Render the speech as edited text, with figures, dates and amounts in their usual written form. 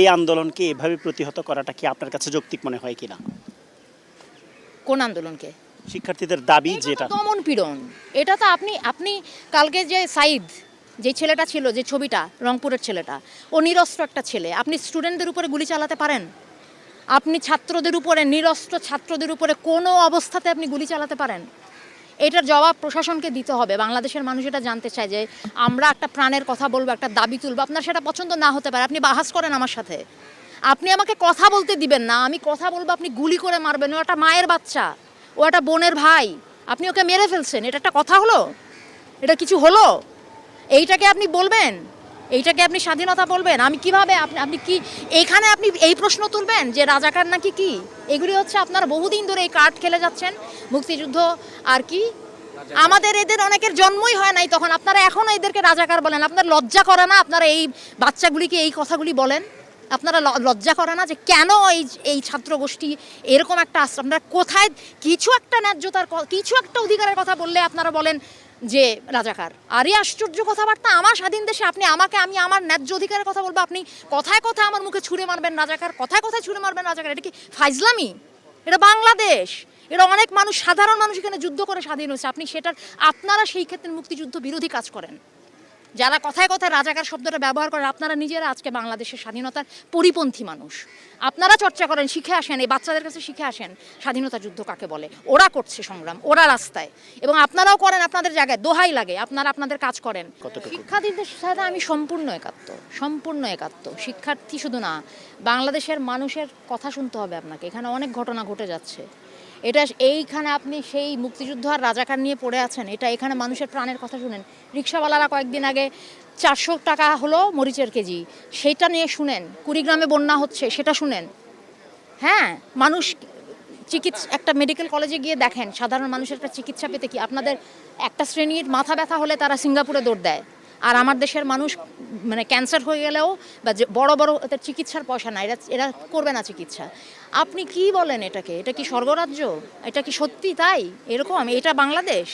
এই আন্দোলনকে এভাবে প্রতিহত করাটা কি আপনার কাছে যৌক্তিক মনে হয় কিনা? কোন আন্দোলনকে? শিক্ষার্থীদের দাবি যেটা দমন পীড়ন। এটা তো আপনি কালকে যে সাইদ যে ছেলেটা ছিল, যে ছবিটা, রংপুরের ছেলেটা, ও নিরস্ত্র একটা ছেলে। আপনি স্টুডেন্টদের উপরে গুলি চালাতে পারেন? আপনি ছাত্রদের উপরে, নিরস্ত্র ছাত্রদের উপরে কোনো অবস্থাতে আপনি গুলি চালাতে পারেন? এটার জবাব প্রশাসনকে দিতে হবে। বাংলাদেশের মানুষ এটা জানতে চায় যে আমরা একটা প্রাণের কথা বলবো, একটা দাবি তুলবো, আপনার সেটা পছন্দ না হতে পারে, আপনি বাহাস করেন আমার সাথে, আপনি আমাকে কথা বলতে দিবেন না, আমি কথা বলবো, আপনি গুলি করে মারবেন। ও একটা মায়ের বাচ্চা, ও একটা বোনের ভাই, আপনি ওকে মেরে ফেলছেন। এটা একটা কথা হলো? এটা কিছু হলো? এইটাকে আপনি বলবেন? এইটাকে আপনি স্বাধীনতা বলবেন? আমি কিভাবে আপনি কি এইখানে আপনি এই প্রশ্ন তুলবেন যে রাজাকার নাকি কি? এগুলি হচ্ছে আপনারা বহুদিন ধরে এই কার্ড খেলে যাচ্ছেন। মুক্তিযুদ্ধ আর কি, আমাদের এদের অনেকের জন্মই হয় নাই তখন, আপনারা এখনও এদেরকে রাজাকার বলেন। আপনার লজ্জা করে না? আপনারা এই বাচ্চাগুলিকে এই কথাগুলি বলেন? আপনারা লজ্জা করে না যে কেন এই ছাত্র গোষ্ঠী এরকম একটা আপনারা কোথায় কিছু একটা ন্যায্যতার, কিছু একটা অধিকারের কথা বললে আপনারা বলেন যে রাজাকার? আরে আশ্চর্য কথাবার্তা! আমার স্বাধীন দেশে আপনি আমাকে, আমি আমার ন্যায্য অধিকারের কথা বলবো, আপনি কথায় কথায় আমার মুখে ছুঁড়ে মারবেন রাজাকার, কথায় কথায় ছুঁড়ে মারবেন রাজাকার। এটা কি ফাইজলামি? এটা বাংলাদেশ, এটা অনেক মানুষ, সাধারণ মানুষ এখানে যুদ্ধ করে স্বাধীন হয়েছে। আপনি আপনারা সেই ক্ষেত্রে মুক্তিযুদ্ধ বিরোধী কাজ করেন। যারা কথায় কথায় রাজাকার শব্দটা ব্যবহার করেন, আপনারা নিজেরা আজকে বাংলাদেশের স্বাধীনতার পরিপন্থী মানুষ। আপনারা চর্চা করেন, শিখে আসেন, এই বাচ্চাদের কাছে শিখে আসেন স্বাধীনতা যুদ্ধ কাকে বলে। ওরা করছে সংগ্রাম, ওরা রাস্তায়, এবং আপনারাও করেন আপনাদের জায়গায়, দোহাই লাগে, আপনারা আপনাদের কাজ করেন। শিক্ষার্থীদের সাথে আমি সম্পূর্ণ একাত্ম। শিক্ষার্থী শুধু না, বাংলাদেশের মানুষের কথা শুনতে হবে আপনাকে। এখানে অনেক ঘটনা ঘটে যাচ্ছে। এইখানে আপনি সেই মুক্তিযুদ্ধ আর রাজাকার নিয়ে পড়ে আছেন, এখানে মানুষের প্রাণের কথা শুনেন। রিক্সাওয়ালারা কয়েকদিন আগে 400 টাকা হলো মরিচের কেজি, সেটা নিয়ে শুনেন। কুড়িগ্রামে বন্যা হচ্ছে, সেটা শুনেন। হ্যাঁ, মানুষ একটা মেডিকেল কলেজে গিয়ে দেখেন, সাধারণ মানুষের একটা চিকিৎসা পেতে কি আপনাদের একটা শ্রেণীর মাথা ব্যথা হলে তারা সিঙ্গাপুরে দৌড় দেয়, আর আমার দেশের মানুষ মানে ক্যান্সার হয়ে গেলেও বা যে বড় বড় চিকিৎসার পয়সা না, এরা করবে না চিকিৎসা। আপনি কি বলেন? এটা কি স্বর্গরাজ্য? এটা কি সত্যি তাই? এরকম এটা বাংলাদেশ?